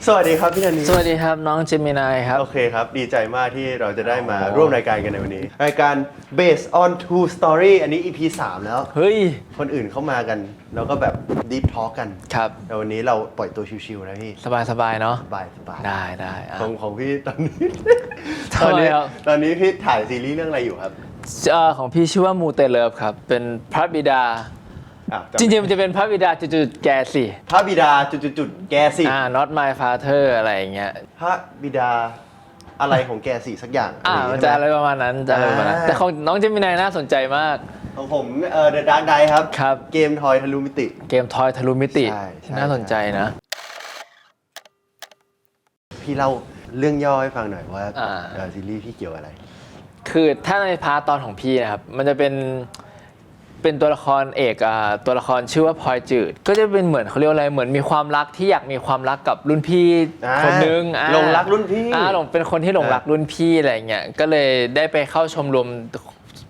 สวัสดีครับพี่นันนี่สวัสดีครับน้องเจมินายครับโอเคครับดีใจมากที่เราจะได้มาร่วมรายการกันในวันนี้รายการ Based on True Story อันนี้ EP 3 แล้วเฮ้ยคนอื่นเข้ามากันแล้วก็แบบ Deep Talk กันครับแต่วันนี้เราปล่อยตัวชิวๆนะพี่สบายเนาะสบายได้ของพี่ตอนนี้ ทำไมครับ ตอนนี้พี่ถ่ายซีรีส์เรื่องอะไรอยู่ครับของพี่ชื่อว่ามูเตเลิฟครับเป็นพระบิดาจริงๆมันจะเป็นพระบิดาจุดๆแกสิ พระบิดาจุดๆแกสิ not my father อะไรอย่างเงี้ยพระบิดาอะไรของแกสิสักอย่างมันจะอะไรประมาณนั้นแต่ของน้องเจมินายน่าสนใจมากของผมThe Dark Knight ครับเกมทอยทะลุมิติเกมทอยทะลุมิติน่าสนใจนะพี่เล่าเรื่องย่อให้ฟังหน่อยว่าซีรีส์พี่เกี่ยวอะไรคือถ้าในพาร์ตตอนของพี่นะครับมันจะเป็นตัวละครเอกตัวละครชื่อว่าพลอยจืดก็จะเป็นเหมือนเขาเรียกอะไรเหมือนมีความรักที่อยากมีความรักกับรุ่นพี่คนนึงหลงรักรุ่นพี่หลงเป็นคนที่หลงรักรุ่นพี่อะไรเงี้ยก็เลยได้ไปเข้าชมรม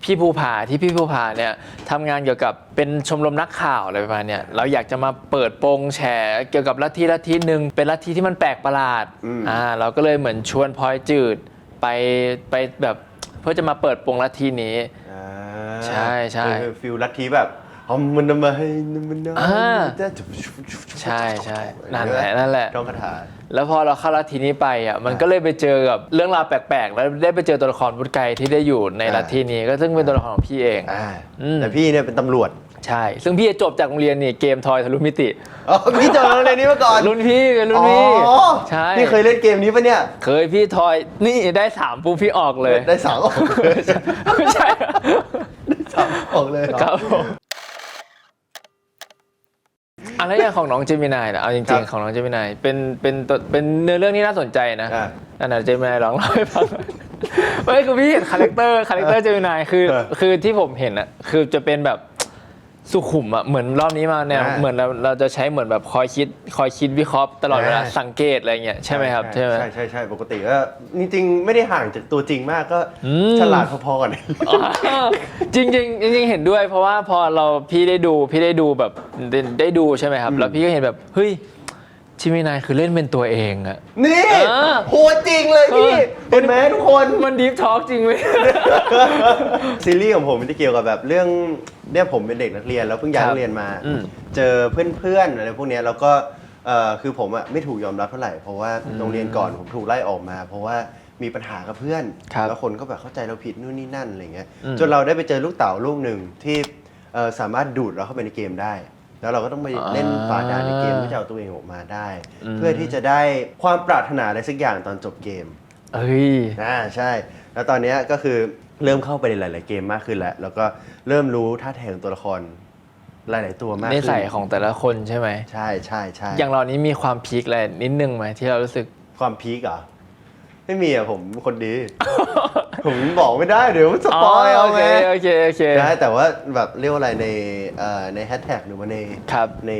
พี่ภูผาที่พี่ภูผาเนี่ยทำงานเกี่ยวกับเป็นชมรมนักข่าวอะไรประมาณเนี้ยเราอยากจะมาเปิดโปงแฉเกี่ยวกับลัทธิหนึ่งเป็นลัทธิที่มันแปลกประหลาดเราก็เลยเหมือนชวนพลอยจืดไปแบบเพื่อจะมาเปิดโปงลัทธินี้ใช่ฟิลลัทธิแบบมันมาให้มันใช่นั่นแหละต้องคาถาแล้วพอเราเข้าลัทธินี้ไปมันก็เลยไปเจอกับเรื่องราวแปลกๆแล้วได้ไปเจอตัวละครวุฒิไกรที่ได้อยู่ในลัทธินี้ก็ซึ่งเป็นตัวละครของพี่เองแต่พี่เนี่ยเป็นตำรวจใช่ซึ่งพี่จบจากโรงเรียนนี่เกมทอยทะลุมิติพี่จบโรงเรียนนี้มาก่อนรุ่นพี่ใช่พี่เคยเล่นเกมนี้ปะเนี่ยเคยพี่ทอยนี่ได้3ปุ๊บพี่ออกเลยได้3ออกเลยใช่ได้3ออกเลยครับอะไรอย่างของน้องเจมินายนะเอาจริงๆของน้องเจมินายเป็นเนื้อเรื่องที่น่าสนใจนะนั่นน่ะเจมินายลองเล่าให้ฟังไม่คือพี่เห็นคาแรคเตอร์เจมินายคือที่ผมเห็นอ่ะคือจะเป็นแบบสุขุมอ่ะเหมือนรอบนี้มาแนวเหมือนเราจะใช้เหมือนแบบคอยคิดวิเคราะห์ตลอดเวลาสังเกตอะไรเงี้ยใช่ไหมครับใช่ไหมใช่ปกติก็จริงๆไม่ได้ห่างจากตัวจริงมากก็ฉลาดพอๆกันจริงเห็นด้วยเพราะว่าพอพี่ได้ดูแบบได้ดูใช่ไหมครับแล้วพี่ก็เห็นแบบเฮ้ยชิมินายคือเล่นเป็นตัวเองอะนี่โหจริงเลยพี่เห็นไหมทุกคนมันดีฟทอล์กจริงไหมซีรีส์ของผมมันจะเกี่ยวกับแบบเรื่องเนี่ยผมเป็นเด็กนักเรียนแล้วเพิ่งย้ายโรงเรียนมาเจอเพื่อนอะไรพวกนี้แล้วก็คือผมอะไม่ถูกยอมรับเท่าไหร่เพราะว่าโรงเรียนก่อนผมถูกไล่ออกมาเพราะว่ามีปัญหากับเพื่อนแล้วคนก็แบบเข้าใจเราผิดนู่นนี่นั่นอะไรเงี้ยจนเราได้ไปเจอลูกเต๋าลูกหนึ่งที่สามารถดูดเราเข้าไปในเกมได้แล้วเราก็ต้องไปเล่นฝ่าด่านในเกมเพื่อจะเอาตัวเองออกมาได้เพื่อที่จะได้ความปรารถนาอะไรสักอย่างตอนจบเกมใช่แล้วตอนนี้ก็คือเริ่มเข้าไปในหลายๆเกมมากขึ้นแล้วก็เริ่มรู้ท่าแท้ของตัวละครหลายๆตัวมากขึ้นนิสัยของแต่ละคนใช่ไหมใช่อย่างเรานี้มีความพีคอะไรนิดนึงไหมที่เรารู้สึกความพีคเหรอไม่มีอะผมคนดี ผมบอกไม่ได้เดี๋ยวสปอยเอาไงโอเคได้แต่ว่าแบบเรียกว่าอะไรในแฮชแท็กหรือว่าใน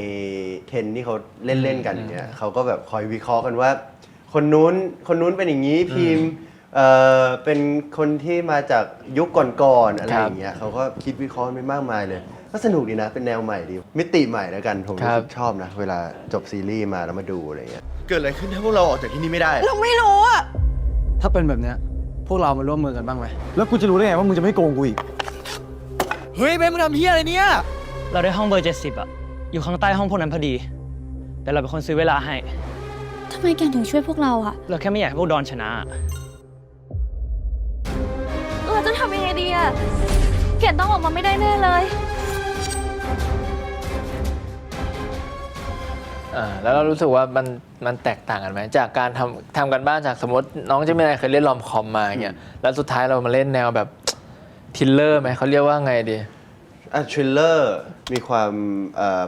เทรนที่เขาเล่นกันอย่างเงี้ยเขาก็แบบคอยวิเคราะห์กันว่าคนนู้นเป็นอย่างนี้พิมพ์เป็นคนที่มาจากยุคก่อนๆอะไรอย่างเงี้ยเขาก็คิดวิเคราะห์ไปมากมายเลยก็สนุกดีนะเป็นแนวใหม่ดีมิติใหม่แล้วกันผมชอบนะเวลาจบซีรีส์มาแล้วมาดูอะไรเงี้ยเกิดอะไรขึ้นถ้าพวกเราออกจากที่นี่ไม่ได้เราไม่รู้อะถ้าเป็นแบบเนี้ยพวกเรามาร่วมมือกันบ้างไหมแล้วกูจะรู้ได้ไงว่ามึงจะไม่โกงกูอีกเฮ้ยเบนมึงทำเฮียอะไรเนี่ยเราได้ห้องเบอร์70อะอยู่ข้างใต้ห้องพวกนั้นพอดีแต่เราเป็นคนซื้อเวลาให้ทำไมแกถึงช่วยพวกเราอะเราแค่ไม่อยากให้พวกดอนชนะเราจะทำยังไงดีอะเกดต้องออกมาไม่ได้แน่เลยแล้วเรารู้สึกว่ามันแตกต่างกันไหมจากการทำกันบ้านจากสมมติน้องเจมินายเคยเล่นรอมคอมมาอย่างเงี้ยแล้วสุดท้ายเรามาเล่นแนวแบบทิลเลอร์ไหมเขาเรียกว่าไงดีทริลเลอร์มีความ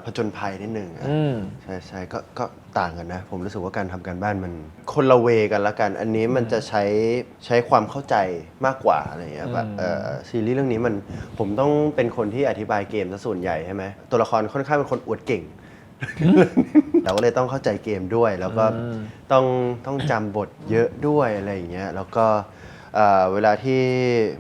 ผจญภัยนิดนึงใช่ก็ต่างกันนะผมรู้สึกว่าการทำการบ้านมันคนละเวกันละกันอันนี้มันจะใช้ความเข้าใจมากกว่าอะไรเงี้ยแบบซีรีส์เรื่องนี้ผมต้องเป็นคนที่อธิบายเกมซะส่วนใหญ่ใช่ไหมตัวละครค่อนข้างเป็นคนอวดเก่งเราก็เลยต้องเข้าใจเกมด้วยแล้วก็ต้องจำบทเยอะด้วยอะไรอย่างเงี้ยแล้วก็ เวลาที่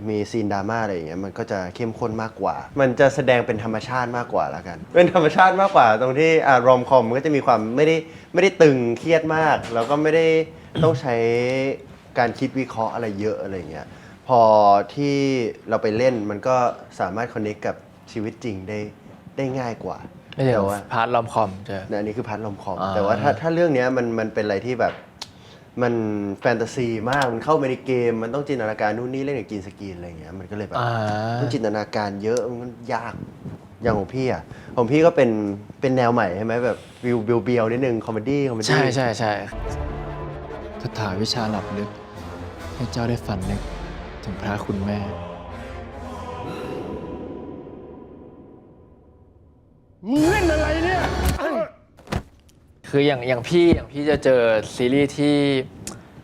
มีซีนดราม่าอะไรอย่างเงี้ยมันก็จะเข้มข้นมากกว่า มันจะแสดงเป็นธรรมชาติมากกว่าละกันเป็นธรรมชาติมากกว่าตรงที่รอมคอมมันก็จะมีความไม่ได้ตึงเครียดมากแล้วก็ไม่ได้ต้องใช้การคิดวิเคราะห์อะไรเยอะอะไรเงี้ยพอที่เราไปเล่นมันก็สามารถคอนเนคกับชีวิตจริงได้ง่ายกว่า ไม่ใช่ แต่ว่า พาร์ทลอมคอมใช่ อันนี้คือพาร์ทลอมคอม อ่า แต่ว่าถ้าเรื่องเนี้ยมันเป็นอะไรที่แบบมันแฟนตาซีมากมันเข้าไปในเกมมันต้องจินตนาการนู่นนี่เล่นกับกรีนสกรีนอะไรเงี้ยมันก็เลยแบบต้องจินตนาการเยอะมันยากอย่างของพี่อ่ะของพี่ก็เป็นแนวใหม่ใช่ไหมแบบวิวเบียวนิดนึงคอมเมดี้ ใช่คาถาวิชาหลับลึก ให้เจ้าได้ฝันนึกถึงพระคุณแม่ มึงเล่นอะไรเนี่ย คืออย่างพี่จะเจอซีรีส์ที่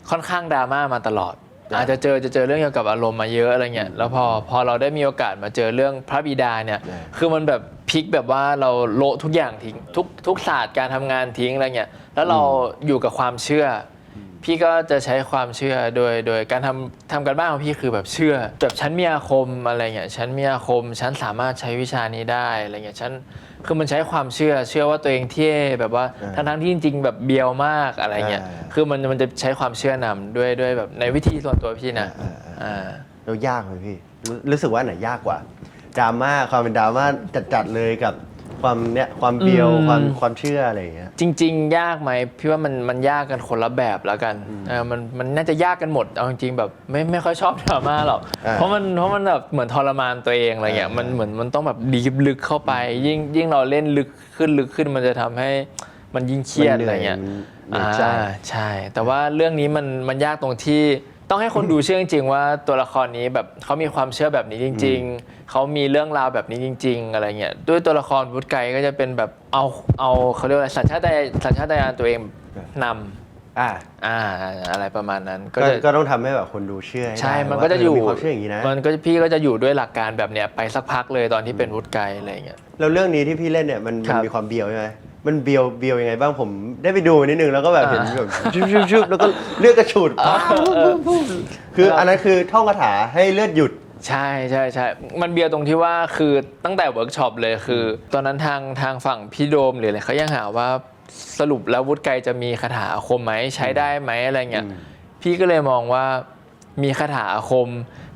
ค่อนข้างดราม่ามาตลอด อาจจะเจอเรื่องเกี่ยวกับอารมณ์มาเยอะอะไรเงี้ยแล้วพอเราได้มีโอกาสมาเจอเรื่องพระบิดาเนี่ยคือมันแบบพลิกแบบว่าเราโละทุกอย่างทิ้งทุกศาสตร์การทำงานทิ้งอะไรเงี้ยแล้วเราอยู่กับความเชื่อ พี่ก็จะใช้ความเชื่อโดยการทำกันบ้านของพี่คือแบบเชื่อแบบฉันมีอาคมอะไรเงี้ยฉันมีอาคมฉันสามารถใช้วิชานี้ได้อะไรเงี้ยฉันคือมันใช้ความเชื่อว่าตัวเองเท่แบบว่าทั้งที่จริงๆแบบเบียวมากอะไรเงี้ยคือมันจะใช้ความเชื่อนำด้วยแบบในวิธีส่วนตัวพี่นะแล้วยากไหมพี่รู้สึกว่าไหนยากกว่าดราม่าความเป็นดราม่าจัดเลยกับความเบียวความเชื่ออะไรอย่างเงี้ยจริงๆยากไหมพี่ว่ามันยากกันคนละแบบแล้วกันมันน่าจะยากกันหมดเอาจริงๆแบบไม่ค่อยชอบดราม่าหรอกเพราะมันแบบเหมือนทรมานตัวเองอะไรเงี้ยมันเหมือนมันต้องแบบดีฟลึกเข้าไปยิ่งเราเล่นลึกขึ้นมันจะทำให้มันยิ่งเครียดอะไรเงี้ยใช่แต่ว่าเรื่องนี้มันยากตรงที่ต้องให้คนดูเชื่อจริงๆว่าตัวละครนี้แบบเขามีความเชื่อแบบนี้จริงๆเขามีเรื่องราวแบบนี้จริงๆอะไรเงี้ยด้วยตัวละครวุฒิไกรก็จะเป็นแบบเอาเขาเรียกว่าสัญชาตญาณตัวเองนำอะไรประมาณนั้นก็ต้องทำให้แบบคนดูเชื่อใช่มันก็จะอยู่มีความเชื่ออย่างนี้นะพี่ก็จะอยู่ด้วยหลักการแบบเนี้ยไปสักพักเลยตอนที่เป็นวุฒิไกรอะไรเงี้ยแล้วเรื่องนี้ที่พี่เล่นเนี่ยมันมีความเบียวใช่ไหมมันเบียวยังไงบ้างผมได้ไปดูนิดนึงแล้วก็แบบเห็นแบบชุบแล้วก็เลือดกระฉูดคืออันนั้นคือท่องคาถาให้เลือดหยุดใช่มันเบียวตรงที่ว่าคือตั้งแต่เวิร์กช็อปเลยคือตอนนั้นทางฝั่งพี่โดมหรืออะไรเขายังหาว่าสรุปแล้ววุฒิไกรจะมีคาถาอาคมไหมใช้ได้ไหมอะไรเงี้ยพี่ก็เลยมองว่ามีคาถาอาคม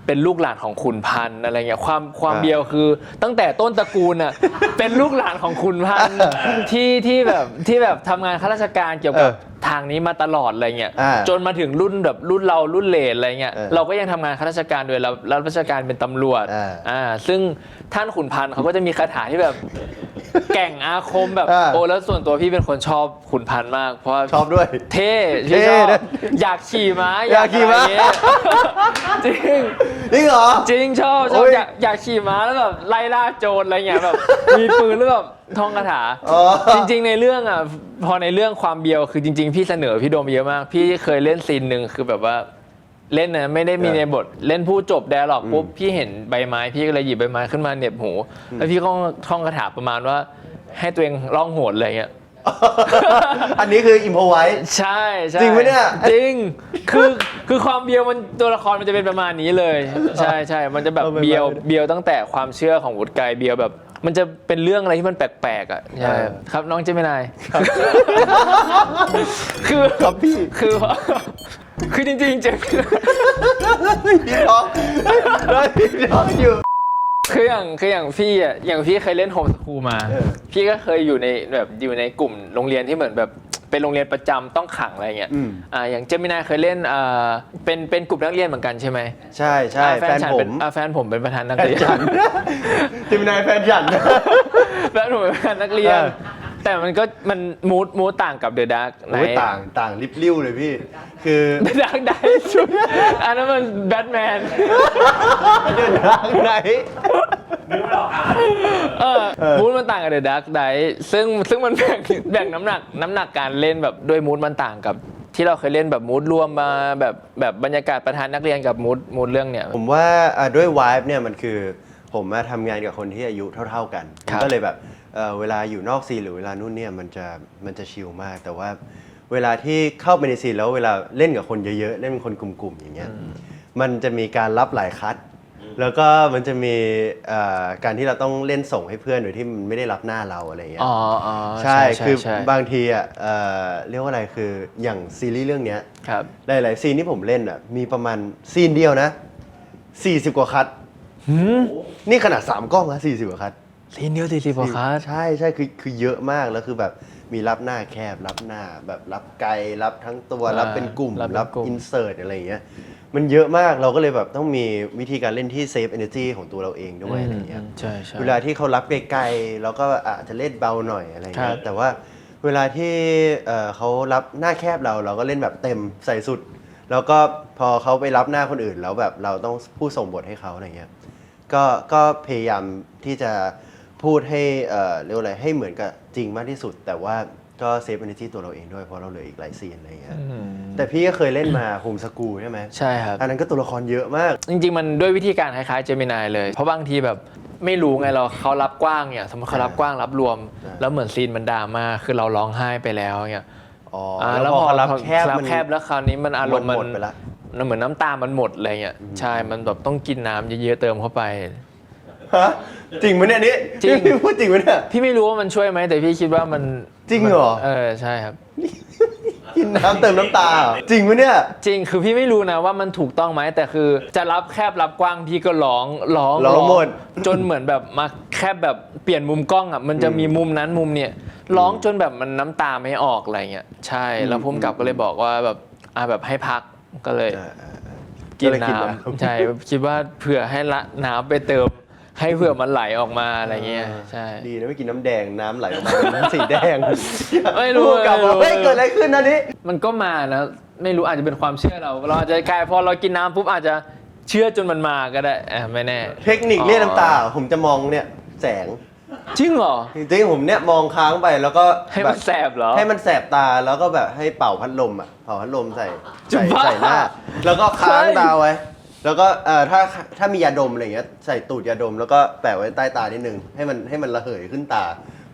เป็นลูกหลานของขุนพันธ์อะไรเงี้ยความเบียวคือตั้งแต่ต้นตระกูลอ่ะเป็นลูกหลานของขุนพันธ์ที่แบบทำงานข้าราชการเกี่ยวกับทางนี้มาตลอดอะไรเงี้ยจนมาถึงรุ่นเรารุ่นเลนอะไรเงี้ยเราก็ยังทำงานข้าราชการโดยเรารับราชการเป็นตำรวจซึ่งท่านขุนพันธ์เขาก็จะมีคาถาที่แบบแก่งอาคมแบบโอ้แล้วส่วนตัวพี่เป็นคนชอบขุนพันธ์มากเพราะชอบด้วยเท่พี่ชอบอยากขี่ม้าอยากขี่ม้าจริงเหรอจริงชอบอยากขี่ม้าแล้วแบบไล่ล่าโจรอะไรเงี้ยแบบมีปืนแล้วแบบท่องคาถาจริงๆในเรื่องอ่ะพอในเรื่องความเบียวคือจริงๆพี่เสนอพี่โดมเยอะมากพี่เคยเล่นซีนหนึ่งคือแบบว่าเล่นนะไม่ได้มีในบทเล่นผู้จบไดอะล็อกปุ๊บพี่เห็นใบไม้พี่ก็เลยหยิบใบไม้ขึ้นมาเหน็บหูแล้วพี่ก็ท่องคาถาประมาณว่าให้ตัวเองล่องหนอะไรเงี้ยอันนี้คืออิมโพไว้ใช่จริงไหมเนี่ยจริงคือความเบียวมันตัวละครมันจะเป็นประมาณนี้เลยใช่มันจะแบบเบียวตั้งแต่ความเชื่อของวุฒิไกรเบียวแบบมันจะเป็นเรื่องอะไรที่มันแปลกๆอ่ะใช่ครับน้องเจมินายคือครับพี่คือจริงๆเจมินายพี่ท้องอยู่คืออย่างพี่อ่ะอย่างพี่เคยเล่นโฮมสคูลมาพี่ก็เคยอยู่ในกลุ่มโรงเรียนที่เหมือนแบบเป็นโรงเรียนประจำต้องขังอะไรเงี้ยอย่างเจมินายเคยเล่นเป็นกลุ่มนักเรียนเหมือนกันใช่ไหมใช่แฟนผมเป็นประธานนักเรียนเจมินายแฟนฉันแฟนผมเป็นประธานนักเรียนแต่มันมูดต่างกับเดอะดาร์กไนท์ต่างริบลิ่วเลยพี่คือเดอะดาร์กไนท์ชุดอันนั้นมันแบทแมนเดอะดาร์กไนท์มูดมันต่างกับเดอะดาร์กไนท์ซึ่งมันแบ่งน้ำหนักการเล่นแบบด้วยมูดมันต่างกับที่เราเคยเล่นแบบมูดรวมมาแบบบรรยากาศประธานนักเรียนกับมูดเรื่องเนี้ยผมว่าด้วยวายเนี่ยมันคือผมมาทำงานกับคนที่อายุเท่าๆกันก็เลยแบบเวลาอยู่นอกซีนหรือเวลานู่นเนี่ยมันจะชิลมากแต่ว่าเวลาที่เข้าไปในซีนแล้วเวลาเล่นกับคนเยอะๆเล่นเป็นคนกลุ่มๆอย่างเงี้ย มันจะมีการรับหลายคัด แล้วก็มันจะมีการที่เราต้องเล่นส่งให้เพื่อนโดยที่มันไม่ได้รับหน้าเราอะไรอย่างเงี้ย อ๋อ ใช่คือบางทีเรียกว่าอะไรคืออย่างซีรีส์เรื่องเนี้ย ครับ หลายๆซีนที่ผมเล่นมีประมาณซีนเดียวนะ40 กว่าคัดนี่ขนาด3 กล้องนะ40 กว่าคัด ซีนเดียว40 กว่าคัส ใช่คือเยอะมากแล้วคือแบบมีรับหน้าแคบรับหน้าแบบรับไกลรับทั้งตัวรับเป็นกลุ่มรับอินเสิร์ตอะไรอย่างเงี้ยมันเยอะมากเราก็เลยแบบต้องมีวิธีการเล่นที่เซฟเอเนอร์จีของตัวเราเองด้วยอะไรอย่างเงี้ย ใช่ใช่ เวลาที่เขารับไกลๆเราก็อาจจะเล่นเบาหน่อยอะไร ครั เงี้ย บ แต่ว่าเวลาที่เขารับหน้าแคบเราก็เล่นแบบเต็มใส่สุด แล้วก็พอเขาไปรับหน้าคนอื่นแล้วแบบเราต้องพูดส่งบทให้เขาอะไรเงี้ยก็พยายามที่จะพูดให้เรียกว่าอะไรให้เหมือนกับจริงมากที่สุด แต่ว่าก็เซฟเอเนอร์จีตัวเราเองด้วยเพราะเราเหลืออีกหลายซีนอะไรเงี้ยแต่พี่ก็เคยเล่นมาโฮมสกูลใช่ไหม ใช่ครับ อันนั้นก็ตัวละครเยอะมาก จริงๆมันด้วยวิธีการคล้ายๆเจมินายเลย เพราะบางทีแบบไม่รู้ไงเขารับกว้างเนี่ยสมมติเขารับกว้างรับรวม แล้วเหมือนซีนมันดราม่าคือเราร้องไห้ไปแล้วเนี่ย แล้วพอเขารับแคบ รับ มัน แคบแล้วคราวนี้มันอารมณ์ หมดไปละ มันเหมือนน้ำตามันหมดอะไรเงี้ยใช่มันแบบต้องกินน้ำเยอะๆเติมเข้าไป ฮะจริงไหมเนี่ยนี่ จริง พี่พูดจริงไหมเนี่ย พี่ไม่รู้ว่ามันช่วยไหมแต่พี่คิดว่ามัน จริงเหรอ ใช่ครับ กินน้ำเติมน้ำตาเหรอจริงไหมเนี่ย จริงคือพี่ไม่รู้นะว่ามันถูกต้องไหมแต่คือจะรับแคบรับกว้างพี่ก็ร้อง ร้องหมด จนเหมือนแบบมาแคบแบบเปลี่ยนมุมกล้องอ่ะมันจะมีมุมนั้นมุมเนี่ยร้องจนแบบมันน้ำตาไม่ออกอะไรเงี้ยใช่แล้วพุ่มกับก็เลยบอกว่าแบบแบบให้พักก็เลยกิน ก็เลยกิน น้ น้ำ ำใช่คิดว่าเผื่อให้ละน้ำไปเติม ให้เผื่อมันไหลออกมาอะไรเงี้ยใช่ ดีนะไม่กินน้ำแดงน้ำไหลออกมาเป็นน้ำสีแดง ไม่รู้ กลับมาเฮ้ยเกิดอะไรขึ้นนะนี่ มันก็มานะไม่รู้อาจจะเป็นความเชื่อเราอาจจะกลายพอเรากินน้ำปุ๊บอาจจะเชื่อจนมันมาก็ได้ไม่แน่ เทคนิคเรียกน้ำตาผมจะมองเนี่ยแสง จริงเหรอ จริงๆผมเนี่ยมองค้างไปแล้วก็ ให้มันแสบเหรอ ให้มันแสบตาแล้วก็แบบให้เป่าพัดลมเป่าพัดลมใส่ จะบ้า ใส่หน้า แล้วก็ค้างตาไว้ แล้วก็ถ้ามียาดมอะไรเงี้ยใส่ตูดยาดมแล้วก็แปะไว้ใต้ตานิดนึงให้มันระเหยขึ้นตา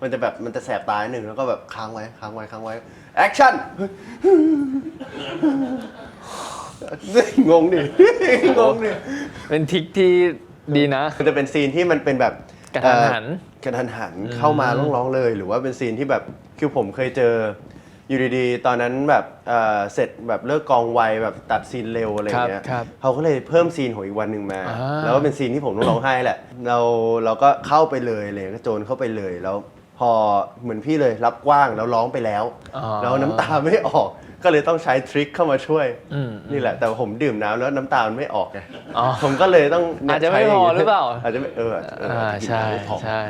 มันจะแสบตานิดนึงแล้วก็แบบค้างไว้แอคชั่นงงดิงงดิ เป็นทริคที่ดีนะ มันจะเป็นซีนที่มันเป็นแบบ กระทันหัน กระทันหันเข้ามาร้องเลย หรือว่าเป็นซีนที่แบบคือผมเคยเจออยู่ดีๆตอนนั้นแบบเสร็จแบบเลิกกองไวแบบตัดซีนเร็วอะไรเงี้ย ครับ เขาก็เลยเพิ่มซีนของอีกวันหนึ่งมา อ่า แล้วก็เป็นซีนที่ผมต้องร้องไห้แหละเราก็เข้าไปเลยเลยก็โจรเข้าไปเลยแล้วพอเหมือนพี่เลยรับกว้างแล้วร้องไปแล้ว แล้วน้ำตาไม่ออก ก็เลยต้องใช้ทริคเข้ามาช่วยนี่แหละแต่ผมดื่มน้ำแล้วน้ำตามันไม่ออกไงผมก็เลยต้อง อาจจะไม่พอหรือเปล่า อาจจะไม่ใช่ กินน้ำไม่พอ ใช่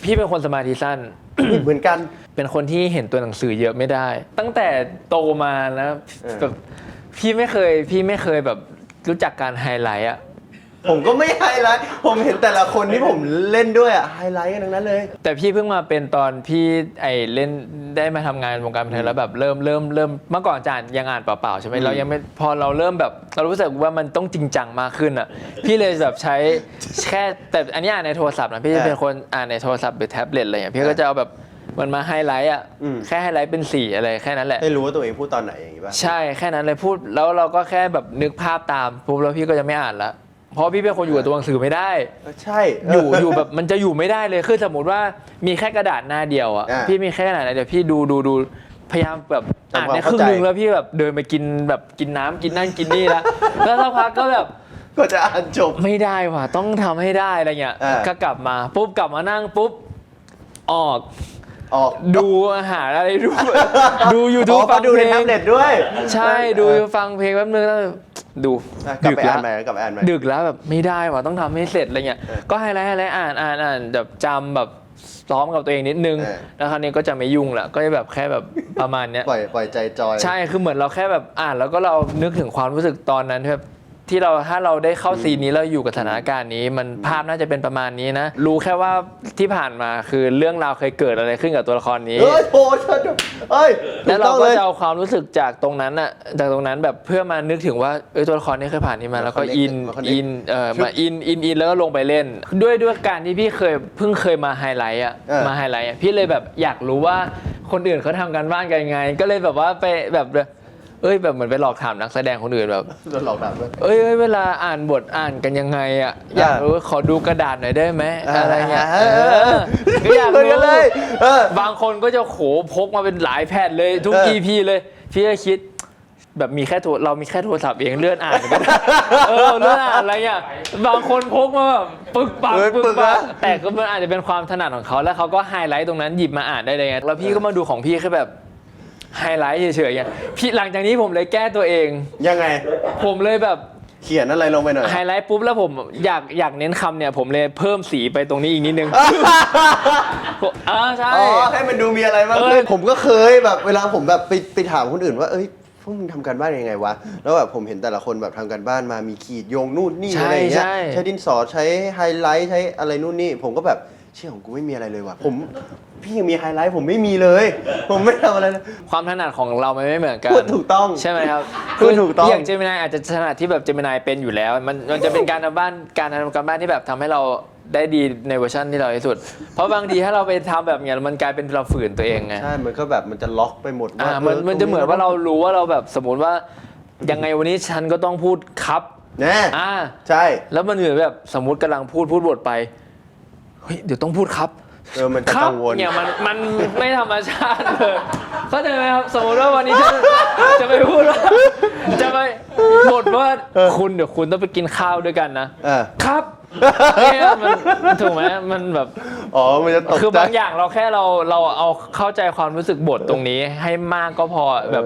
พี่เป็นคนสมาธิสั้น เหมือนกัน เป็นคนที่เห็นตัวหนังสือเยอะไม่ได้ ตั้งแต่โตมานะแบบพี่ไม่เคยแบบรู้จักการไฮไลท์อะ ผมก็ไม่ไฮไลท์ผมเห็นแต่ละคนที่ผมเล่นด้วยไฮไลท์กันทั้งนั้นเลย แต่พี่เพิ่งมาเป็นตอนพี่เล่นได้มาทำงานวงการบันเทิงแล้วแบบเริ่มเมื่อก่อนอาจารย์ยังอ่านเปล่าๆใช่ไหมเรายังไม่พอเราเริ่มแบบเรารู้สึกว่ามันต้องจริงจังมากขึ้นอ่ะพี่เลยแบบใช้แค่แต่อันนี้อ่านในโทรศัพท์นะพี่จะเป็นคนอ่านในโทรศัพท์หรือแท็บเล็ตอะไรอย่างเงี้ยพี่ก็จะเอาแบบมันมาไฮไลท์อ่ะแค่ไฮไลท์เป็นสีอะไรแค่นั้นแหละ ให้รู้ว่าตัวเองพูดตอนไหนอย่างงี้ป่ะ ใช่แค่นั้นเลยพูดแล้วเราก็แค่แบบนึกภาพตามปุ๊บแล้วพี่ก็จะไม่อ่านละเพราะพี่เป็นคนอยู่กับตัวหนังสือไม่ได้ ใช่ อยู่แบบมันจะอยู่ไม่ได้เลยคือสมมติว่ามีแค่กระดาษหน้าเดียวอ่ะพี่มีแค่กระดาษหน้าเดียวพี่ดูพยายามแบบอ่านในครึ่งนึงแล้วพี่แบบเดินไปกินแบบกินน้ำกินนั่นกินนี่แล้วสักพักก็แบบ ก็จะอ่านจบ ไม่ได้ว่ะต้องทำให้ได้อะไรเงี้ยก็กลับมาปุ๊บกลับมานั่งปุ๊บออกดูอาหารอะไรดู YouTube ฟัง ดู เพ ใน ล แท็ ง บเล็ตด้วย ใช่ดูฟังเพลงแป๊บนึงแล้วดู กลับ ดึก ไป แล้ อ่า วน ใหม่กลับไปอ่านใหม่ ดึกแล้วแบบไม่ได้ว่ะต้องทำให้เสร็จอะไรเงี้ยก็ไฮไลท์อ่านแบบจำแบบซ้อมกับตัวเองนิดนึงแล้วคราวนี้ก็จะไม่ยุ่งละก็จะแบบแค่แบบประมาณเนี้ย ปล่อยใจจอย ใช่คือเหมือนเราแค่แบบอ่านแล้วก็เรานึกถึงความรู้สึกตอนนั้นแบบที่ถ้าเราได้เข้าซีนนี้แล้วอยู่กับสถานการณ์นี้มันภาพน่าจะเป็นประมาณนี้นะรู้แค่ว่าที่ผ่านมาคือเรื่องราวเคยเกิดอะไรขึ้นกับตัวละครนี้ โหเอ้ย แล้วเรา ถู ก็ ต้อง จะเอาความรู้สึกจากตรงนั้นอะจากตรงนั้นแบบเพื่อมานึกถึงว่าตัวละครนี้เคยผ่านนี้มาแล้วก็อินแล้วก็ลงไปเล่น ด้วยการที่พี่เพิ่งเคยมาไฮไลท์อะพี่เลยแบบอยากรู้ว่าคนอื่นเขาทำกันบ้านกันยังไง ก็เลยแบบว่าไปแบบ แบบเหมือนไปหลอกถามนักแสดงคนอื่นแบบ โดนหลอกถามด้วย เวลาอ่านบทอ่านกันยังไงอ่ะอยากรู้ขอดูกระดาษหน่อยได้ไหมอะไรเงี้ยก็อยาก เหมือนกัน รู้ เลยบางคนก็จะโขพกมาเป็นหลายแผ่นเลยทุก EP เลยพี่ก็คิดแบบเรามีแค่โทรศัพท์เองเลื่อนอ่านกันเลื่อนอ่านอะไรเงี้ยบางคนพกมาแบบปึกปักแต่ก็มันอาจจะเป็นความถนัดของเขาแล้วเขาก็ไฮไลท์ตรงนั้นหยิบมาอ่านได้เลยไงแล้วพี่ก็มาดูของพี่แค่แบบไฮไลท์เฉยๆไงพี่หลังจากนี้ผมเลยแก้ตัวเอง ยังไง ผมเลยแบบ เขียนอะไรลงไปหน่อย ไฮไลท์ปุ๊บแล้วผมอยากเน้นคำเนี่ยผมเลยเพิ่มสีไปตรงนี้อีกนิดนึงใช่ อ๋อให้มันดูมีอะไรบ้างขึ้นผมก็เคยแบบเวลาผมแบบไปถามคนอื่นว่าพวกมึงทำการบ้านยังไงวะแล้วแบบผมเห็นแต่ละคนแบบทำการบ้านมามีขีดโยงนู่นนี่อะไรอย่างเงี้ยใช้ดินสอใช้ไฮไลท์ใช้อะไรนู่นนี่ผมก็แบบเชื่อของกูไม่มีอะไรเลยว่ะพี่ยังมีไฮไลท์ผมไม่มีเลย ผมไม่ทำอะไรเลย ความถนัดของเรามันไม่เหมือนกัน พูดถูกต้อง ใช่ไหมครับ พูดถูกต้อง อย่างเจมินายอาจจะถนัดที่แบบเจมินายเป็นอยู่แล้วมันจะเป็นการทำการบ้านที่แบบทำให้เราได้ดีในเวอร์ชันที่เราที่สุดเพราะบางทีถ้าเราไปทำแบบเนี้ยมันกลายเป็นเราฝืนตัวเองไง ใช่มันก็แบบมันจะล็อกไปหมดว่า มันจะเหมือนว่าเรารู้ว่าเราแบบสมมติว่ายังไงวันนี้ฉันก็ต้องพูดครับ แน่ ใช่ แล้วมันเหมือนแบบสมมติกำลังพูดบทไปเฮ้ยเดี๋ยวต้องพูดครับ มันจะ ครั กังวล เนี่ยมันไม่ธรรมชาติเลยเข้าใจไหมครับสมมติว่าวันนี้จะไปพูดว่าจะไปบทว่าเดี๋ยวคุณต้องไปกินข้าวด้วยกันนะครับเนี่ยมันถูกไหมมันแบบมันจะตกใจ คือบางอย่างเราแค่เราเอาเข้าใจความรู้สึกบทตรงนี้ให้มากก็พอแบบ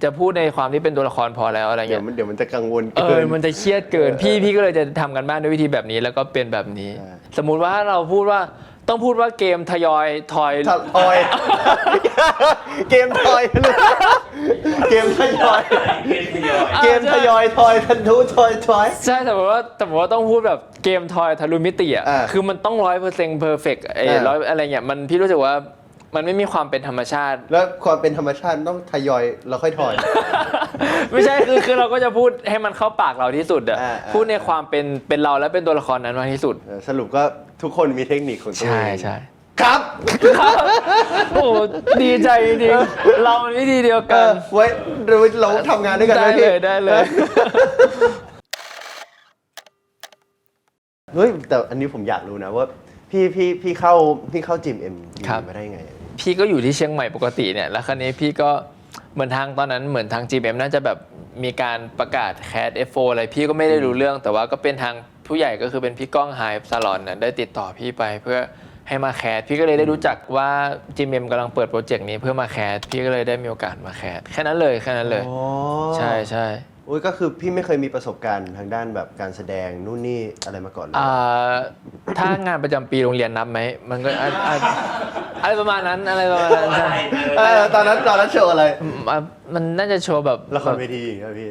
จะพูดในความที่เป็นตัวละครพอแล้วอะไรเงี้ย เดี๋ยวมันจะกังวลเกิน มันจะเครียดเกินพี่ก็เลยจะทำกันบ้านด้วยวิธีแบบนี้แล้วก็เป็นแบบนี้ สมมุติว่าเราพูดว่าต้องพูดว่าเกมทยอยทอย เกมทอยเลยเกมทยอยทอยทันทุทอย ใช่แต่ว่าต้องพูดแบบเกมทอยทะลุมิติอ่ะคือมันต้อง100% perfect อะไรเงี้ยพี่รู้สึกว่ามันไม่มีความเป็นธรรมชาติ แล้วความเป็นธรรมชาติต้องทยอยแล้วค่อยทอย ไม่ใช่คือเราก็จะพูดให้มันเข้าปากเราที่สุดอ่ะพูดในความเป็นเราและเป็นตัวละครนั้นมากที่สุดสรุปก็ทุกคนมีเทคนิคของตัวเอง ใช่ ครับ โอ้ดีใจจริงๆเรามันวิธีเดียวกัน ไว้เราทำงานด้วยกัน ได้เลย เฮ้ยแต่อันนี้ผมอยากรู้นะว่าพี่เข้าจิมเอ็มมาได้ไง พี่ก็อยู่ที่เชียงใหม่ปกติเนี่ยแล้วคราวนี้พี่ก็เหมือนทางตอนนั้นเหมือนทาง GMM น่าจะแบบมีการประกาศแคส F4 อะไรพี่ก็ไม่ได้รู้เรื่องแต่ว่าก็เป็นทางผู้ใหญ่ก็คือเป็นพี่ก้องไฮซาลอนได้ติดต่อพี่ไปเพื่อให้มาแคสพี่ก็เลยได้รู้จักว่า GMM กำลังเปิดโปรเจกต์นี้เพื่อมาแคสพี่ก็เลยได้มีโอกาสมาแคสแค่นั้นเลยใช่อุ้ยก็คือพี่ไม่เคยมีประสบการณ์ทางด้านแบบการแสดงนู่นนี่อะไรมาก่อนเลยถ้างานประจำปีโรงเรียนนับไหมมันก็อะไรประมาณนั้นใช่ตอนนั้นโชว์อะไรมันน่าจะโชว์แบบละครเวทีครับพี่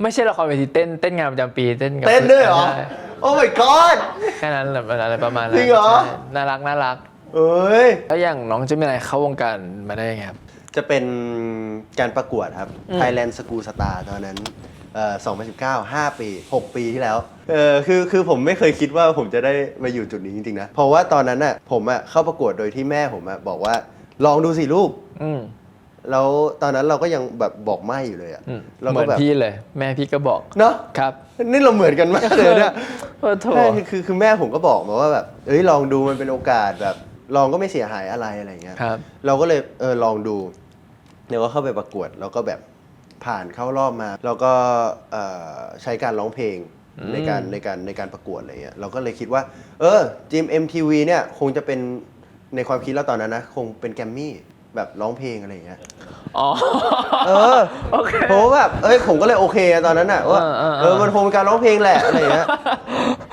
ไม่ใช่ละครเวทีเต้นงานประจำปีเต้นด้วยเหรอโอ้ my god แค่นั้นอะไรประมาณนั้น จริงเหรอน่ารักแล้วอย่างน้องจะมีอะไรเข้าวงการมาได้ไงครับจะเป็นการประกวดครับ Thailand School Star ตอนนั้น2019 5 ปี 6 ปีที่แล้วคือผมไม่เคยคิดว่าผมจะได้มาอยู่จุดนี้จริงๆนะเพราะว่าตอนนั้นน่ะผมเข้าประกวดโดยที่แม่ผมบอกว่าลองดูสิลูกแล้วตอนนั้นเราก็ยังแบบบอกไม่อยู่เลยเหมือนพี่เลยแม่พี่ก็บอกเนาะครับนี่เราเหมือนกันมากเลยเนี่ยคือแม่ผมก็บอกมาว่าแบบลองดูมันเป็นโอกาสแบบลองก็ไม่เสียหายอะไรเงี้ยเราก็เลยลองดูแล้วก็เข้าไปประกวดแล้วก็แบบผ่านเข้ารอบมาแล้วก็ใช้การร้องเพลงในการประกวดอะไรเงี้ยเราก็เลยคิดว่าจิม MTV เนี่ยคงจะเป็นในความคิดเราตอนนั้นนะคงเป็นแกรมมี่แบบร้องเพลงอะไรเงี้ยโอเคผมแบบผมก็เลยโอเคตอนนั้นน่ะว่ามันคงเป็นการร้องเพลงแหละอะไรเงี้ย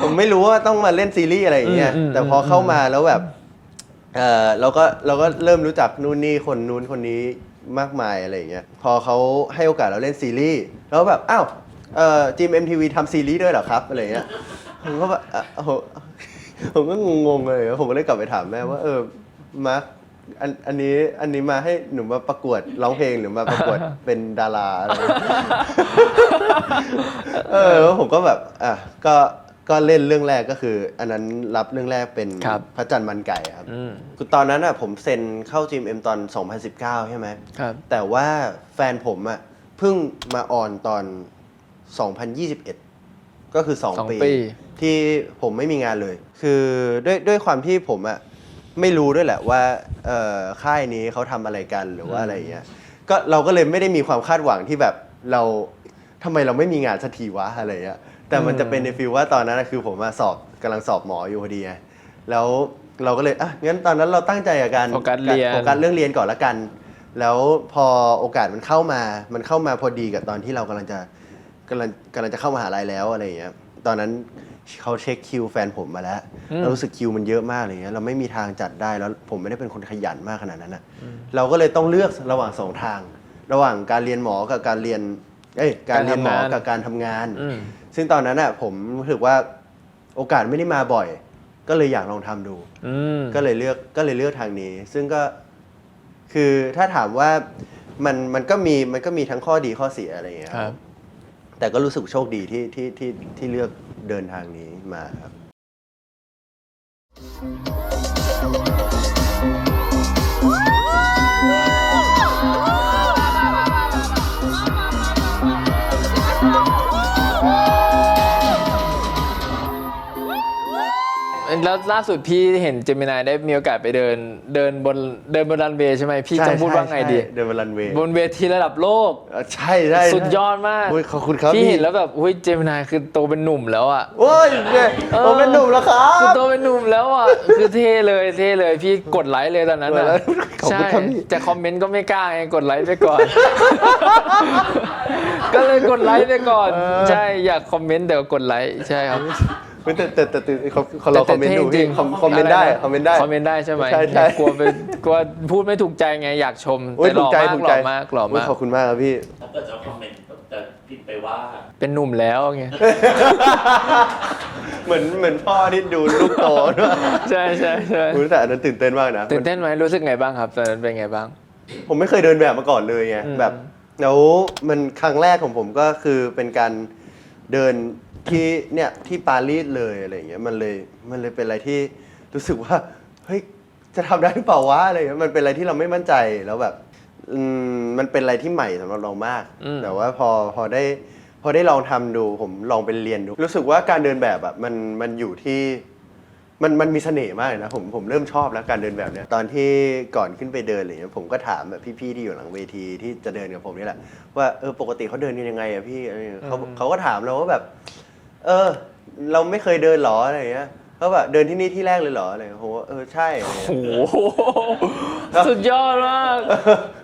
ผมไม่รู้ว่าต้องมาเล่นซีรีส์อะไรอย่างเงี้ยแต่พอเข้ามาแล้วแบบเราก็เริ่มรู้จักนู่นนี่คนนู้นคนนี้มากมายอะไรอย่างเงี้ยพอเขาให้โอกาสเราเล่นซีรีส์แล้วแบบอ้าวจิม MTV ทำซีรีส์ด้วยเหรอครับอะไรเงี้ยผมก็แบบผมก็งงเลยผมก็เลยกลับไปถามแม่ว่ามาร์คอันนี้มาให้หนูมาประกวดร้องเพลงหรือมาประกวดเป็นดาราอะไรผมก็แบบก็เล่นเรื่องแรกก็คืออันนั้นรับเรื่องแรกเป็นพระจันทร์มันไก่ครับคือตอนนั้นผมเซ็นเข้า GMM ตอน 2019 ใช่ไหมแต่ว่าแฟนผม เพิ่งมาออนตอน 2021 ก็คือ สอง 2 ปี ปีที่ผมไม่มีงานเลย คือด้วยความที่ผมอะไม่รู้ด้วยแหละว่าค่ายนี้เขาทำอะไรกันหรือว่าอะไรอย่างเงี้ยก็เราก็เลยไม่ได้มีความคาดหวังที่แบบเราทำไมเราไม่มีงานสักทีวะอะไรเงี้ยแต่มันจะเป็นในฟีลว่าตอนนั้นคือผมมากำลังสอบหมออยู่พอดีไงแล้วเราก็เลยงั้นตอนนั้นเราตั้งใจกับการ โฟกัสเรียน โฟกัสเรื่องเรียนก่อนละกัน แล้วพอโอกาสมันเข้ามาพอดีกับตอนที่เรากำลังจะเข้ามหาลัยแล้วอะไรอย่างเงี้ยตอนนั้นเขาเช็คคิวแฟนผมมาแล้วเรารู้สึกคิวมันเยอะมากอะไรเงี้ยเราไม่มีทางจัดได้แล้วผมไม่ได้เป็นคนขยันมากขนาดนั้นเราก็เลยต้องเลือกระหว่าง2 ทาง ระหว่างการเรียนหมอกับการเรียนหมอกับการทำงาน ซึ่งตอนนั้นผมรู้สึกว่าโอกาสไม่ได้มาบ่อย ก็เลยอยากลองทำดูก็เลยเลือกทางนี้ ซึ่งก็คือถ้าถามว่ามันก็มีทั้งข้อดีข้อเสียอะไรอย่างเงี้ยครับแต่ก็รู้สึกโชคดีที่เลือกเดินทางนี้มาครับ แล้วล่าสุดพี่เห็นเจมินายได้มีโอกาสไปเดินบนรันเวย์ใช่ไหมพี่จะพูดว่าไงดี เดินบนรันเวย์ บนเวทีระดับโลก ใช่ สุดยอดมาก ขอบคุณครับ พี่เห็นแล้วแบบอุ้ยเจมินายคือโตเป็นหนุ่มแล้วอ่ะ โอ้ยผมเป็นหนุ่มแล้วครั คือบ โตเป็นหนุ่มแล้วอ่ะ คือเท่เลยพี่กดไลค์เลยตอนนั้นอ่ะ ขอบคุณครับพี่ จะคอมเมนต์ก็ไม่กล้าไงกดไลค์ไปก่อน ก็เลยกดไลค์ไปก่อน ใช่อยากคอมเมนต์แต่ก็กดไลค์ใช่ครับ แต่เราคอมเมนต์ดูพี่คอมเมนต์ได้คอมเมนต์ได้ คอมเมนต์ได้ใช่ไหม ใช่ กลัวพูดไม่ถูกใจไงอยากชม โอ้ย แต่ห ถู ล่ ก อ ใจ มาก ถูก ห ใจ ล่อมากหล่อมาก ขอบคุณมากครับพี่ ถ้าเกิดจะคอมเมนต์จะพิมพ์ไปว่า เป็นหนุ่มแล้วไง เหมือนพ่อที่ดูลูกโตด้วย ใช่แต่อันนั้นตื่นเต้นมากนะ ตื่นเต้นไหมรู้สึกไงบ้างครับตอนนั้นเป็นไงบ้าง ผมไม่เคยเดินแบบมาก่อนเลยไงแบบแล้วมันครั้งแรกของผมก็คือเป็นการเดินที่ปารีสเลยอะไรอย่างเงี้ยมันเลยเป็นอะไรที่รู้สึกว่าเฮ้ยจะทำได้หรือเปล่าวะอะไรเงี้ยมันเป็นอะไรที่เราไม่มั่นใจแล้วแบบมันเป็นอะไรที่ใหม่สำหรับเรามากแต่ว่าพอได้ลองทำดูผมลองไปเรียนดูรู้สึกว่าการเดินแบบแบบมันอยู่ที่มันมีเสน่ห์มากเลยนะผมเริ่มชอบแล้วการเดินแบบเนี้ยตอนที่ก่อนขึ้นไปเดินอะไรเงี้ยผมก็ถามแบบพี่ๆที่อยู่หลังเวทีที่จะเดินกับผมนี่แหละว่าปกติเขาเดินกันยังไงอะพี่อะไรเงี้ยเขาก็ถามเราว่าแบบเราไม่เคยเดินหรออะไรเงี้ยเขาแบบเดินที่นี่ที่แรกเลยเหรออะไรผมว่าใช่อะไรเงี้ย โอ้โหสุดยอดมาก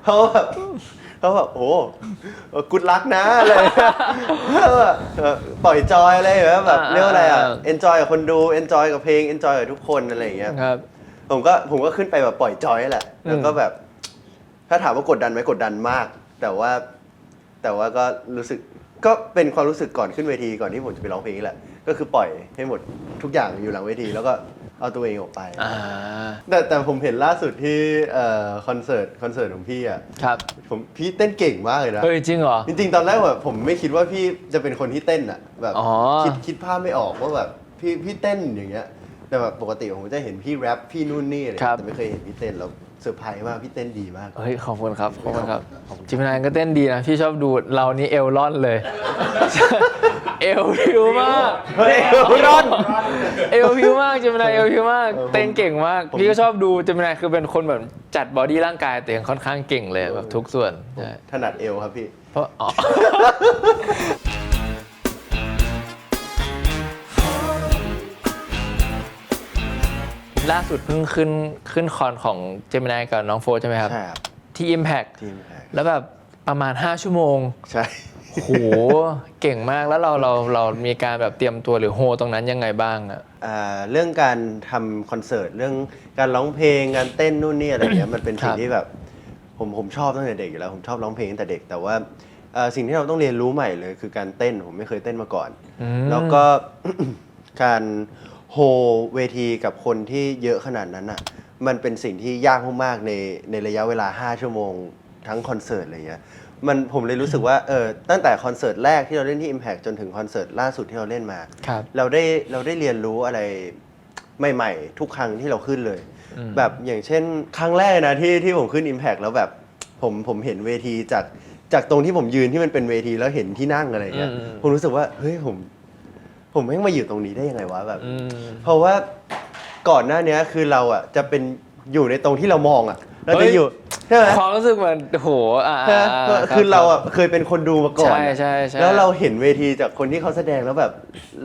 เขาแบบโอ้กุดลักนะอะไรปล่อยจอยอะไรแบบเรียกว่าอะไรเอนจอยกับคนดูเอนจอยกับเพลงเอนจอยกับทุกคนอะไรอย่างเงี้ย ครับ ผมก็ขึ้นไปแบบปล่อยจอยแหละแล้วก็แบบถ้าถามว่ากดดันไหมกดดันมาก แต่ว่าก็รู้สึกก็เป็นความรู้สึกก่อนขึ้นเวทีก่อนที่ผมจะไปร้องเพลงนี่แหละก็คือปล่อยให้หมดทุกอย่างอยู่หลังเวทีแล้วก็เอาตัวเองออกไปแต่ผมเห็นล่าสุดที่คอนเสิร์ตของพี่อ่ะ ครับ พี่เต้นเก่งมากเลยนะ เฮ้ยจริงเหรอ จริงๆตอนแรกแบบผมไม่คิดว่าพี่จะเป็นคนที่เต้นอ่ะแบบ อ๋อ คิดภาพไม่ออกว่าแบบพี่เต้นอย่างเงี้ยแต่แบบปกติผมจะเห็นพี่แรปพี่นู่นนี่อะไรแต่ไม่เคยเห็นพี่เต้นแล้วเซอร์ไพรส์มากพี่เต้นดีมาก เฮ้ยขอบคุณครับจิมินายก็เต้นดีนะพี่ชอบดูเรานี่เอลล่อนเลย เอลพิวมาก เฮ้ยร้อน เอลพิวมากจิมินายเอลพิวมากเต้นเก่งมากพี่ก็ชอบดูจิมินายคือเป็นคนแบบจัดบอดี้ร่างกายแต่ยังค่อนข้างเก่งเลยแบบทุกส่วนใช่ ถนัดเอวครับพี่ เพราะล่าสุดเพิ่งขึ้นคอนของเจมินายกับน้องโฟร์ใช่ไหมครับ ใช่ครับ ที่ Impact ทีมแพค แล้วแบบประมาณ5ชั่วโมง ใช่ โหเก่งมากแล้วเรามีการแบบเตรียมตัวหรือโฮตรงนั้นยังไงบ้างอะ เรื่องการทำคอนเสิร์ตเรื่องการร้องเพลงการเต้นนู่นนี่อะไรเงี้ยมันเป็นสิ่งที่แบบผมชอบตั้งแต่เด็กอยู่แล้วผมชอบร้องเพลงตั้งแต่เด็กแต่ว่าสิ่งที่เราต้องเรียนรู้ใหม่เลยคือการเต้นผมไม่เคยเต้นมาก่อน แล้วก็ การโฮเวทีกับคนที่เยอะขนาดนั้นอ่ะมันเป็นสิ่งที่ยากมากๆในระยะเวลา5ชั่วโมงทั้งคอนเสิร์ตอะไรเงี้ยผมเลยรู้สึกว่าตั้งแต่คอนเสิร์ตแรกที่เราเล่นที่ Impact จนถึงคอนเสิร์ตล่าสุดที่เราเล่นมา ครับ เราได้เรียนรู้อะไรใหม่ๆทุกครั้งที่เราขึ้นเลย แบบอย่างเช่นครั้งแรกนะที่ผมขึ้น Impact แล้วแบบผมเห็นเวที จากตรงที่ผมยืนที่มันเป็นเวทีแล้วเห็นที่นั่งอะไรอย่างเงี้ยผมรู้สึกว่าเฮ้ยผมแม่งมาอยู่ตรงนี้ได้ยังไงวะแบบเพราะว่าก่อนหน้านี้คือเราอ่ะจะเป็นอยู่ในตรงที่เรามองอ่ะเราจะอยู่ใช่ไหม ความรู้สึกเหมือนโหคือเราอ่ะเคยเป็นคนดูมาก่อน ใช่ แล้วเราเห็นเวทีจากคนที่เขาแสดงแล้วแบบ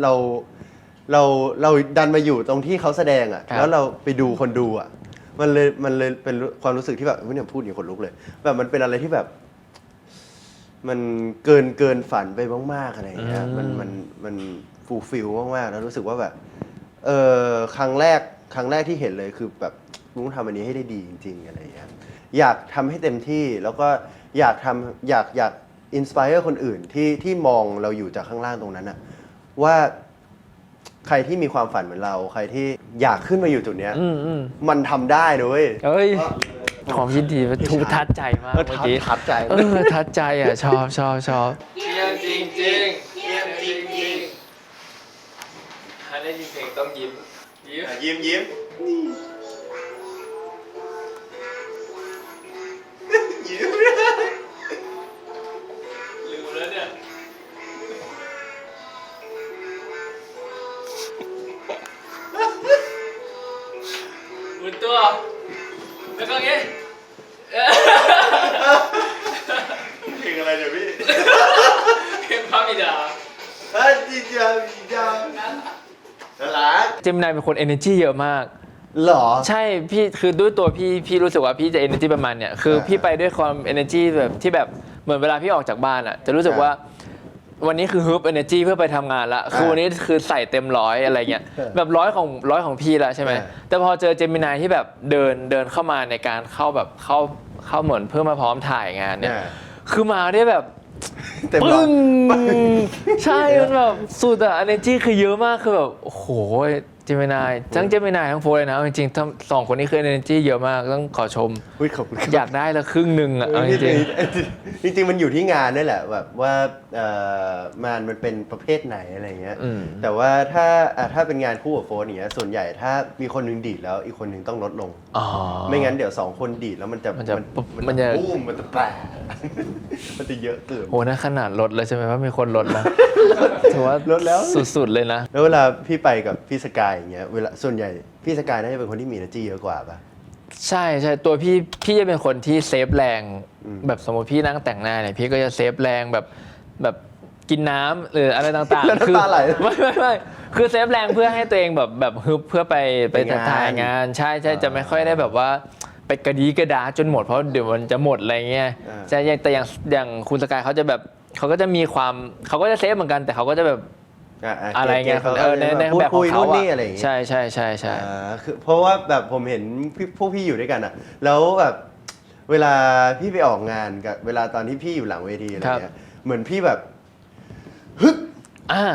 เราดันมาอยู่ตรงที่เขาแสดงอ่ะแล้วเราไปดูคนดูอ่ะมันเลยเป็นความรู้สึกที่แบบเนี่ยพูดอย่างคนลุกเลยแบบมันเป็นอะไรที่แบบมันเกินฝันไปมากๆอะไรอย่างเงี้ยมันฟูลฟิลมากๆแล้วรู้สึกว่าแบบครั้งแรกที่เห็นเลยคือแบบลุงทำอันนี้ให้ได้ดีจริงๆอะไรอย่างเงี้ยอยากทำให้เต็มที่แล้วก็อยากอินสไปเออร์คนอื่นที่มองเราอยู่จากข้างล่างตรงนั้นอะว่าใครที่มีความฝันเหมือนเราใครที่อยากขึ้นมาอยู่จุดเนี้ยมันทำได้ด้วย เอ้ยความคิดดีถูกทัดใจมากเมื่อกี้ ทัดใจ ทัดใจอ่ะชอบเยี่ยมจริงเยี่ยมจริงถ้าได้ยินเพลงต้องยิ้ม ยิ้มลืมแล้วเนี่ยหมุนตัวแล้วก็งี้ เพลงอะไรเนี่ยพี่ เพลงพระบิดา ดีจังน่ารัก เจมินายเป็นคน energy เยอะมาก หรอ ใช่พี่คือด้วยตัวพี่รู้สึกว่าพี่จะ energy ประมาณเนี่ยคือพี่ไปด้วยความ energy แบบที่แบบเหมือนเวลาพี่ออกจากบ้านอ่ะจะรู้สึกว่าวันนี้คือฮึบ energy เพื่อไปทำงานละคือวันนี้คือใส่เต็มร้อยอะไรเงี้ยแบบร้อยของพี่ละใช่ไหมแต่พอเจอเจมินายที่แบบเดินเข้ามาในการเข้าแบบเข้าเหมือนเพื่อมาพร้อมถ่ายงานเนี่ยคือมาได้แบบ เต็ม ปึ้ ร้อย งใช่มันแบบสุดอะ energy คือเยอะมากคือแบบโอ้โหเจมินายทั้งเจมินายทั้งโฟร์เลยนะจริงๆทั้งสองคนนี้คือ energy เยอะมากต้องขอชม อุ๊ยขอบคุณครับ อยากได้ละครึ่งหนึ่งอะเอาจริง จริงมันอยู่ที่งานนี่แหละแบบว่างานมันเป็นประเภทไหนอะไรเงี้ยแต่ว่าถ้าเป็นงานคู่กับโฟนอย่างเงี้ยส่วนใหญ่ถ้ามีคนหนึงดีดแล้วอีกคนหนึงต้องลดลง อ๋อ ไม่งั้นเดี๋ยว2คนดีดแล้วมันจะ มันจะ บูมมันจะแปะ มันจะเยอะเกิน โหนั่นขนาดลดเลยใช่ไหมว่ามีคนลดแล้วถือว่า ลดแล้ว สุดๆเลยนะ แล้วเวลาพี่ไปกับพี่สกายอย่างเงี้ยเวลาส่วนใหญ่พี่สกายน่าจะเป็นคนที่มี energy เยอะกว่าป่ะ ใช่ตัวพี่จะเป็นคนที่เซฟแรงแบบสมมติพี่นั่งแต่งหน้าเนี่ยพี่ก็จะเซฟแรงแบบกินน้ำหรืออะไรต่าง แล้ว ๆ น้ำตาไหล ไม่คือเซฟแรงเพื่อให้ตัวเองแบบฮึบเพื่อไปถ่ายงานใช่จะไม่ค่อยได้แบบว่าไปกระดีกระดาจนหมดเพราะเดี๋ยวมันจะหมดอะไรเงี้ยใช่แต่อย่างคุณสกายเขาจะแบบเขาก็จะมีความเขาก็จะเซฟเหมือนกันแต่เขาก็จะแบบอะไรเงี้ยในแบบของเขาอะใช่คือเพราะว่าแบบผมเห็นพวกพี่อยู่ด้วยกันอะแล้วแบบเวลาพี่ไปออกงานกับเวลาตอนที่พี่อยู่หลังเวทีอะไรเงี้ยเหมือนพี่แบบฮึบ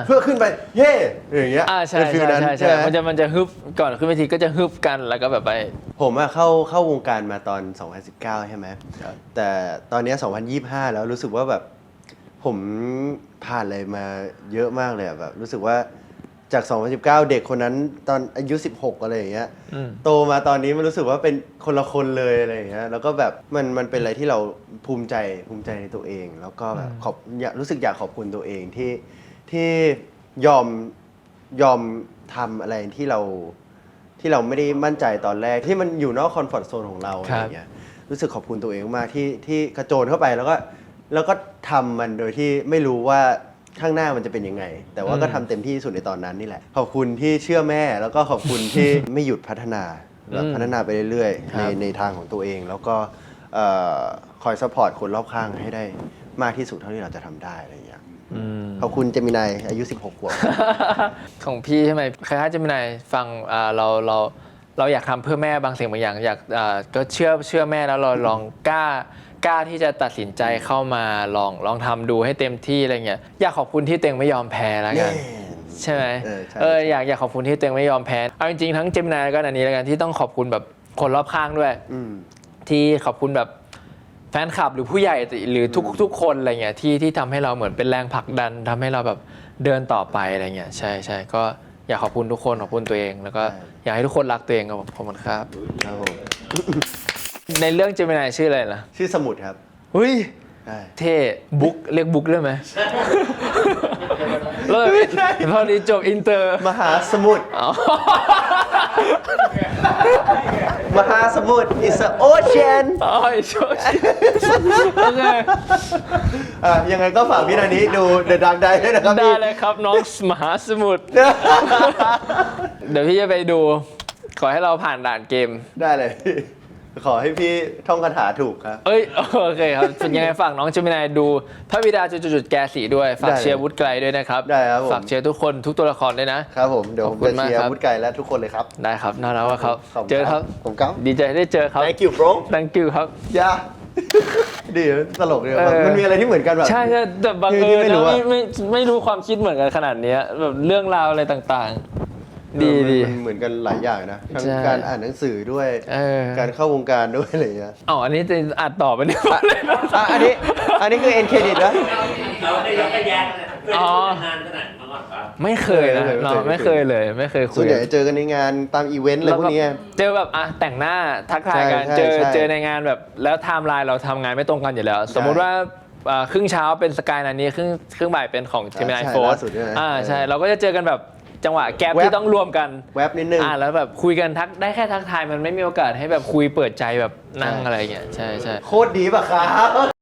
เพื่อขึ้นไปเย่อย่างเงี้ย ใช่ เป็นฟิลนั้นใช่ไหม มันจะฮึบก่อนขึ้นเวทีก็จะฮึบกันแล้วก็แบบไป ผมอะเข้าวงการมาตอน 2019 ใช่ไหมแต่ตอนนี้ 2025 แล้วรู้สึกว่าแบบผมผ่านอะไรมาเยอะมากเลยอะแบบรู้สึกว่าจาก 2019 เด็กคนนั้นตอนอายุ 16 อะไรอย่างเงี้ยโตมาตอนนี้มันรู้สึกว่าเป็นคนละคนเลยอะไรอย่างเงี้ยแล้วก็แบบมันเป็นอะไรที่เราภูมิใจในตัวเอง แล้วก็แบบรู้สึกอยากขอบคุณตัวเองที่ยอมทำอะไรที่เราไม่ได้มั่นใจตอนแรกที่มันอยู่นอกคอมฟอร์ตโซนของเราอะไรอย่างเงี้ยรู้สึกขอบคุณตัวเองมากที่กระโจนเข้าไปแล้วก็ทำมันโดยที่ไม่รู้ว่าข้างหน้ามันจะเป็นยังไง แต่ว่าก็ทำเต็มที่ที่สุดในตอนนั้นนี่แหละขอบคุณที่เชื่อแม่แล้วก็ขอบคุณที่ ไม่หยุดพัฒนาแบบพัฒนาไปเรื่อยๆในทางของตัวเองแล้วก็คอยซัพพอร์ตคนรอบข้างให้ได้มากที่สุดเท่าที่เราจะทำได้อะไรอย่างเงี้ยขอบคุณเจมินายอายุ 16 ขวบ ของพี่ใช่ไหมคล้ายๆเจมินายฟังเราอยากทำเพื่อแม่บางสิ่งบางอย่างอยากก็เชื่อแม่แล้วเราลองกล้าที่จะตัดสินใจเข้ามาลองทำดูให้เต็มที่อะไรเงี้ยอยากขอบคุณที่เต็งไม่ยอมแพ้แล้วกันใช่ไหมอยากขอบคุณที่เต็งไม่ยอมแพ้เอาจริงๆทั้งเจมินายแล้วก็อันนี้แล้วกันที่ต้องขอบคุณแบบคนรอบข้างด้วยที่ขอบคุณแบบแฟนคลับหรือผู้ใหญ่หรือทุกคนอะไรเงี้ยที่ทำให้เราเหมือนเป็นแรงผลักดันทำให้เราแบบเดินต่อไปอะไรเงี้ยใช่ก็อยากขอบคุณทุกคนขอบคุณตัวเองแล้วก็อยากให้ทุกคนรักตัวเองครับขอบคุณครับ ครับผม ในเรื่องเจมินายชื่ออะไรล่ะชื่อสมุดครับ เฮ้ย ได้ เท่บุ๊กเรียกบุ๊กได้ไหมแล้วพอดีจบอินเตอร์ มหาสมุทร อ๋อ มหาสมุทร is an ocean อ๋อโชคดีโอเค ยังไงก็ฝากพี่นานี้ดู The Dark Knight ด้วยนะครับ ได้ พี่ เลยครับน้องมหาสมุทร เดี๋ยวพี่จะไปดู ขอให้เราผ่านด่านเกม ได้เลย ขอให้พี่ท่องคาถาถูกครับ เอ้ย โอเคครับส่วนยังไงฝากน้องเจมินายดูพระบิดาจุดๆแกสีด้วย ฝาก ได้เลย เชียร์วุฒิไกลด้วยนะครับ ได้ครับผม ฝากเชียร์ทุกคนทุกตัวละครด้วยนะ ครับผม เดี๋ยว ข ผ อบ ม คุณ จะ มาก เชียร์ ครับ วุฒิไก่และทุกคนเลยครับ ได้ครับน่ารักมากครับ ขอบคุณ เจอครับ ผมครับ ดีใจได้เจอครับ Thank you bro thank you ครับ ย่า ดีตลกเลย เออ มันมีอะไรที่เหมือนกันแบบ ใช่ใช่แต่บัง คือ เอิ ที่ ญ ไม่ นะ รู้อะ ไม่รู้ความคิดเหมือนกันขนาดเนี้ยแบบเรื่องราวอะไรต่างๆ ดีดี มันเหมือนกันหลายอย่างนะทั้ง ใช่ การอ่านหนังสือด้วย เออ การเข้าวงการด้วยอะไรอย่างเงี้ย อ๋ออันนี้จะอัดต่อไปเนี่ย อันนี้คือ end credit นะ เราได้ยกกระแยงเลยเคย อ๋อ ทำงานขนาดมาก่อนปะ ไม่เคยนะน้องไม่เคยเลยไม่เคยคุ ส่วน ย ใหญ่จะเจอกันในงานตามอีเวนต์อะไรพวกเนี้ย เจอแบบอ่ะแต่งหน้าทักทายกัน ใช่ใช่ เจอในงานแบบแล้วไทม์ไลน์เราทำงานไม่ตรงกันอยู่แล้ว สมมุติว่าครึ่งเช้าเป็นสกายนันนี้ครึ่งบ่ายเป็นของเจมินาย ใช่ โฟร์ ล่าสุดด้วยนะ ใช่เราก็จะเจอกันแบบจังหวะแกป แวบ ที่ต้องรวมกัน แวบนิดนึง แล้วแบบคุยกันได้แค่ทักทายมันไม่มีโอกาสให้แบบคุยเปิดใจแบบนั่งอะไรอย่างเงี้ยใช่ โคตรดีป่ะครับ